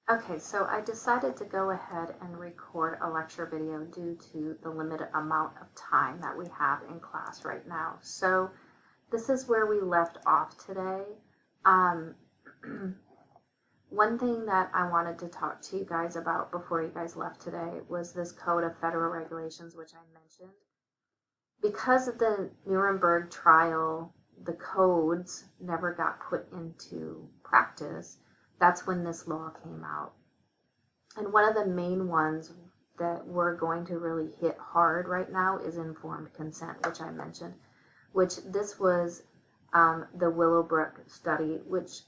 Okay, so I decided to go ahead and record a lecture video due to the limited amount of time that we have in class right now. So this is where we left off today. Um, One thing that I wanted to talk to you guys about before you guys left today was this Code of Federal Regulations, which I mentioned. Because of the Nuremberg trial, the codes never got put into practice. That's when this law came out. And one of the main ones that we're going to really hit hard right now is informed consent, which I mentioned, which this was the Willowbrook study, which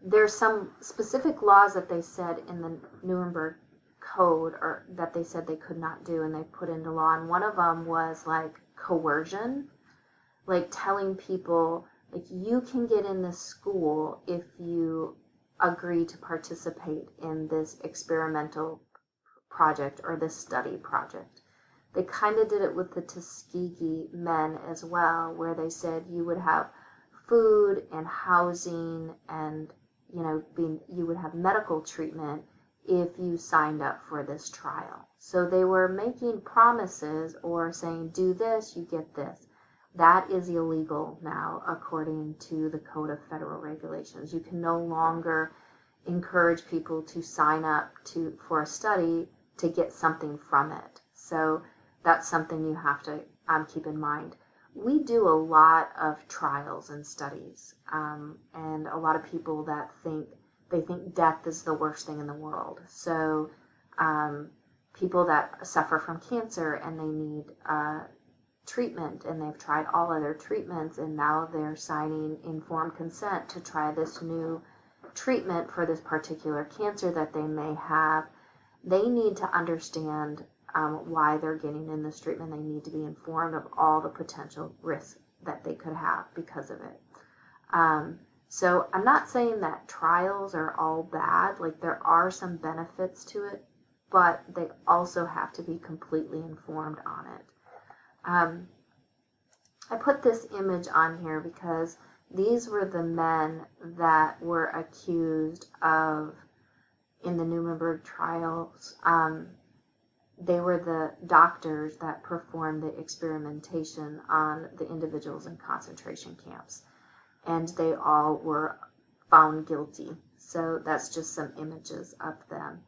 there's some specific laws that they said in the Nuremberg Code or that they said they could not do and they put into law. And one of them was like coercion, like telling people, like, you can get in this school if you agree to participate in this experimental project or this study project. They kind of did it with the Tuskegee men as well, where they said you would have food and housing and you would have medical treatment if you signed up for this trial. So they were making promises or saying, do this, you get this. That is illegal now, according to the Code of Federal Regulations. You can no longer encourage people to sign up for a study to get something from it. So that's something you have to keep in mind. We do a lot of trials and studies, and a lot of people that think death is the worst thing in the world. So people that suffer from cancer and they need treatment and they've tried all other treatments and now they're signing informed consent to try this new treatment for this particular cancer that they may have. They need to understand why they're getting in this treatment. They need to be informed of all the potential risks that they could have because of it. So I'm not saying that trials are all bad. Like, there are some benefits to it, but they also have to be completely informed on it. I put this image on here because these were the men that were accused of, in the Nuremberg trials, they were the doctors that performed the experimentation on the individuals in concentration camps. And they all were found guilty. So that's just some images of them.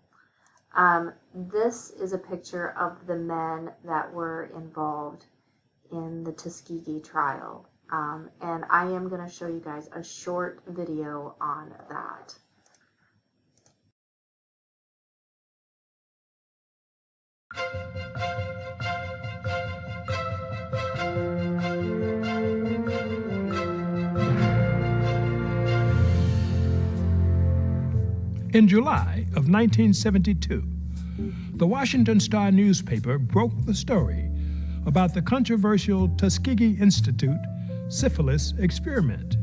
This is a picture of the men that were involved in the Tuskegee trial. And I am going to show you guys a short video on that. In July of 1972, the Washington Star newspaper broke the story about the controversial Tuskegee Institute syphilis experiment.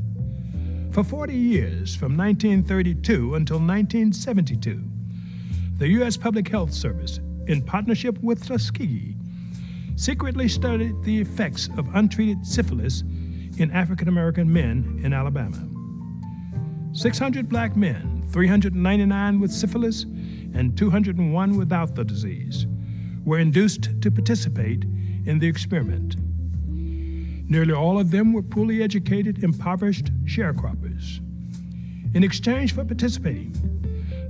For 40 years, from 1932 until 1972, the U.S. Public Health Service, in partnership with Tuskegee, secretly studied the effects of untreated syphilis in African American men in Alabama. 600 black men, 399 with syphilis and 201 without the disease, were induced to participate in the experiment. Nearly all of them were poorly educated, impoverished sharecroppers. In exchange for participating,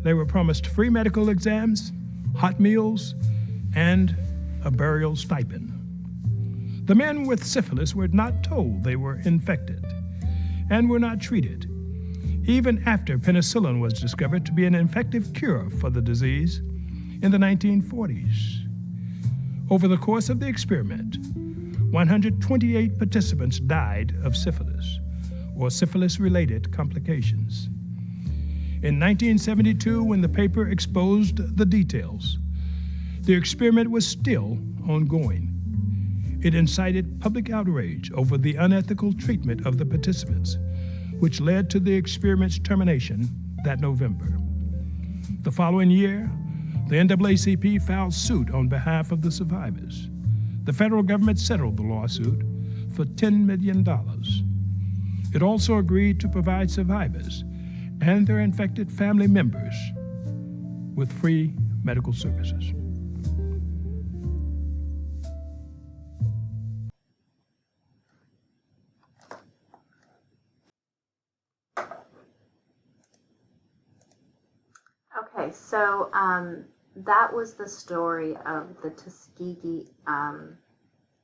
they were promised free medical exams, hot meals, and a burial stipend. The men with syphilis were not told they were infected and were not treated, even after penicillin was discovered to be an effective cure for the disease in the 1940s. Over the course of the experiment, 128 participants died of syphilis or syphilis-related complications. In 1972, when the paper exposed the details, the experiment was still ongoing. It incited public outrage over the unethical treatment of the participants, which led to the experiment's termination that November. The following year, the NAACP filed suit on behalf of the survivors. The federal government settled the lawsuit for $10 million. It also agreed to provide survivors and their infected family members with free medical services. Okay, so that was the story of the Tuskegee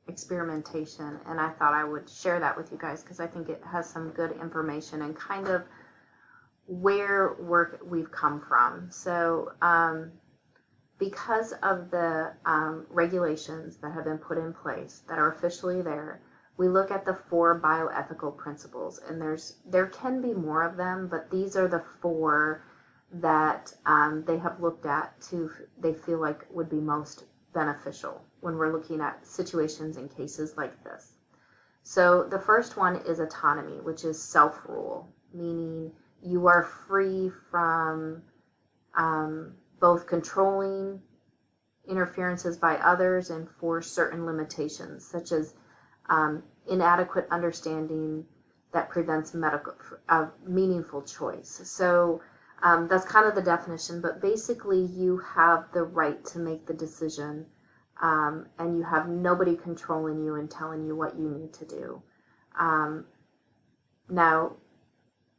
experimentation, and I thought I would share that with you guys because I think it has some good information and kind of where we've come from. So because of the regulations that have been put in place that are officially there, we look at the 4 bioethical principles, and there can be more of them, but these are the 4 that they have looked at they feel like would be most beneficial when we're looking at situations and cases like this. So the first one is autonomy, which is self-rule, meaning you are free from both controlling interferences by others and for certain limitations, such as inadequate understanding that prevents meaningful choice. So that's kind of the definition, but basically you have the right to make the decision, and you have nobody controlling you and telling you what you need to do. Now,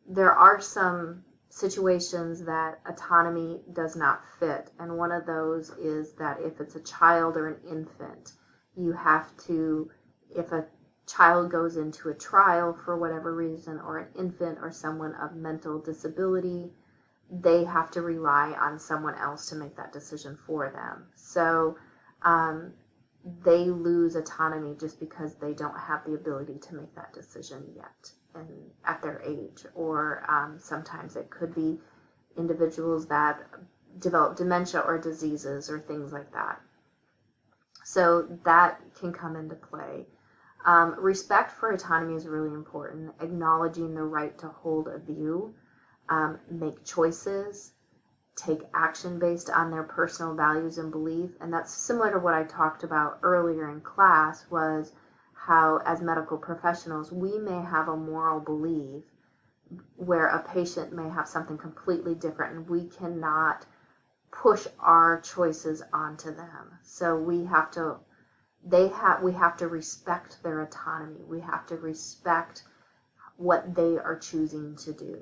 there are some situations that autonomy does not fit, and one of those is that if it's a child or an infant, you have to, if a child goes into a trial for whatever reason, or an infant or someone of mental disability, they have to rely on someone else to make that decision for them. So they lose autonomy just because they don't have the ability to make that decision yet and at their age. Or sometimes it could be individuals that develop dementia or diseases or things like that. So that can come into play. Respect for autonomy is really important. Acknowledging the right to hold a view, make choices, take action based on their personal values and belief. And that's similar to what I talked about earlier in class, was how as medical professionals, we may have a moral belief where a patient may have something completely different, and we cannot push our choices onto them. So we have to respect their autonomy. We have to respect what they are choosing to do.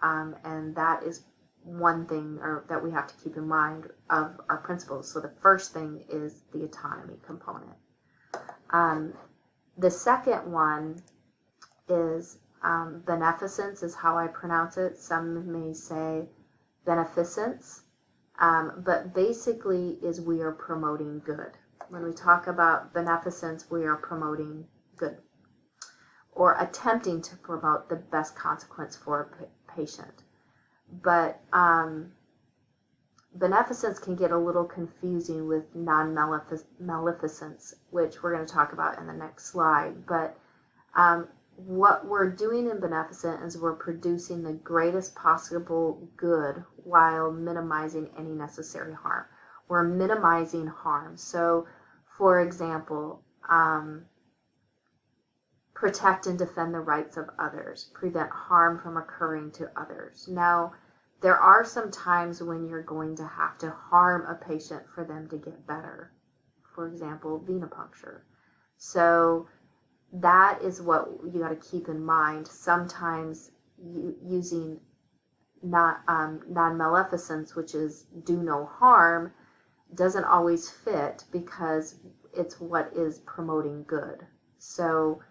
And that is one thing that we have to keep in mind of our principles. So the first thing is the autonomy component. The second one is beneficence, is how I pronounce it. Some may say beneficence, but basically is we are promoting good. When we talk about beneficence, we are promoting good, or attempting to promote the best consequence for a patient. But beneficence can get a little confusing with non-maleficence, which we're going to talk about in the next slide. But what we're doing in beneficent is we're producing the greatest possible good while minimizing any necessary harm. We're minimizing harm. So, for example, protect and defend the rights of others, prevent harm from occurring to others. Now, there are some times when you're going to have to harm a patient for them to get better. For example, venipuncture. So that is what you got to keep in mind. Sometimes using non-maleficence, which is do no harm, doesn't always fit because it's what is promoting good. So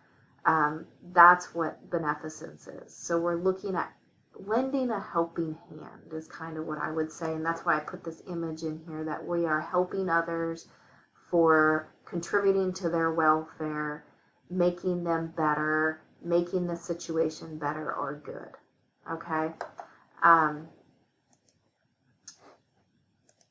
that's what beneficence is. So we're looking at lending a helping hand is kind of what I would say, and that's why I put this image in here, that we are helping others for contributing to their welfare, making them better, making the situation better or good. Okay?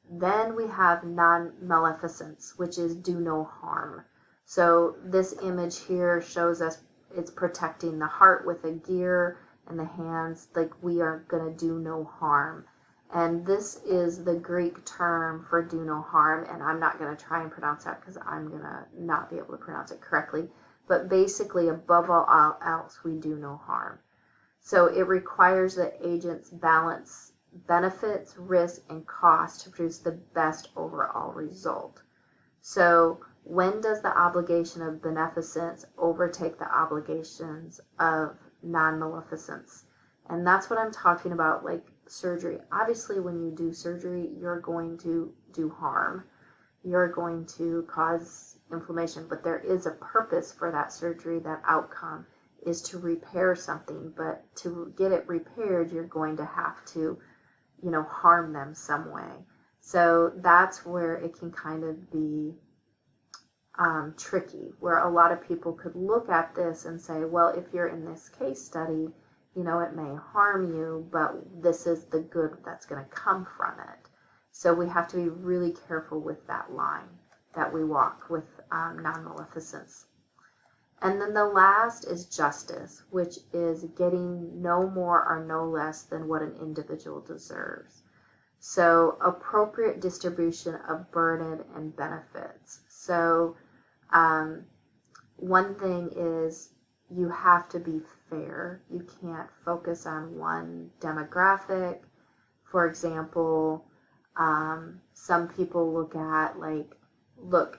Then we have non-maleficence, which is do no harm. So this image here shows us it's protecting the heart with a gear and the hands, like we are going to do no harm. And this is the Greek term for do no harm, and I'm not going to try and pronounce that because I'm going to not be able to pronounce it correctly. But basically, above all else, we do no harm. So it requires that agents balance benefits, risk, and cost to produce the best overall result. So when does the obligation of beneficence overtake the obligations of non-maleficence? And that's what I'm talking about, like surgery. Obviously, when you do surgery, you're going to do harm. You're going to cause inflammation, but there is a purpose for that surgery. That outcome is to repair something, but to get it repaired, you're going to have to, harm them some way. So that's where it can kind of be tricky, where a lot of people could look at this and say, well, if you're in this case study, it may harm you, but this is the good that's going to come from it. So we have to be really careful with that line that we walk with non-maleficence. And then the last is justice, which is getting no more or no less than what an individual deserves. So appropriate distribution of burden and benefits. So one thing is you have to be fair. You can't focus on one demographic. For example, some people look at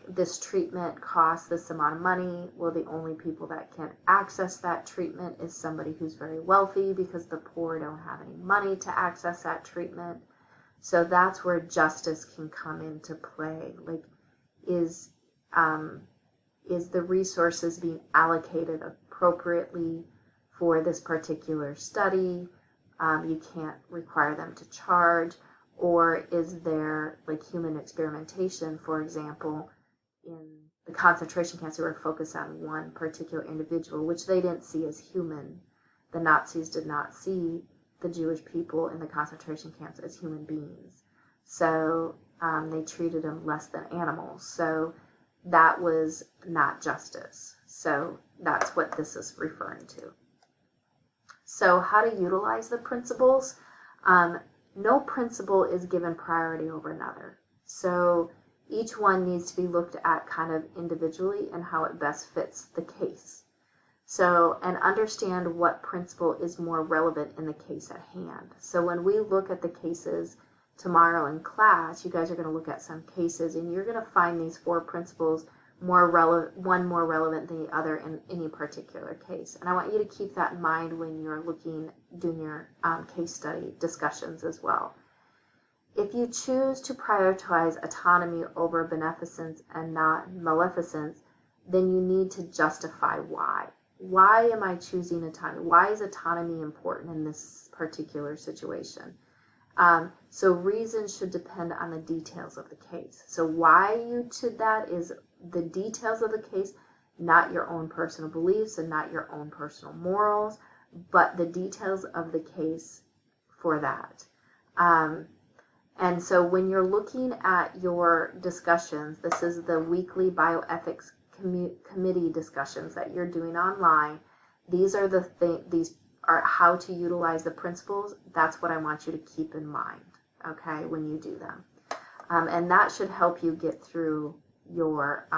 this treatment costs this amount of money. Well, the only people that can access that treatment is somebody who's very wealthy, because the poor don't have any money to access that treatment. So that's where justice can come into play. Is the resources being allocated appropriately for this particular study? You can't require them to charge. Or is there human experimentation, for example, in the concentration camps, they were focused on one particular individual, which they didn't see as human. The Nazis did not see the Jewish people in the concentration camps as human beings. So they treated them less than animals. So that was not justice. So that's what this is referring to. So how to utilize the principles? No principle is given priority over another. So each one needs to be looked at kind of individually and how it best fits the case. So, and understand what principle is more relevant in the case at hand. So when we look at the cases tomorrow in class, you guys are going to look at some cases, and you're going to find these 4 principles one more relevant than the other in any particular case. And I want you to keep that in mind when you're doing your case study discussions as well. If you choose to prioritize autonomy over beneficence and not maleficence, then you need to justify why. Why am I choosing autonomy? Why is autonomy important in this particular situation? So reason should depend on the details of the case. So why you to that is the details of the case, not your own personal beliefs and not your own personal morals, but the details of the case for that. And so when you're looking at your discussions, this is the weekly bioethics committee discussions that you're doing online. These are these are how to utilize the principles. That's what I want you to keep in mind, okay, when you do them. And that should help you get through your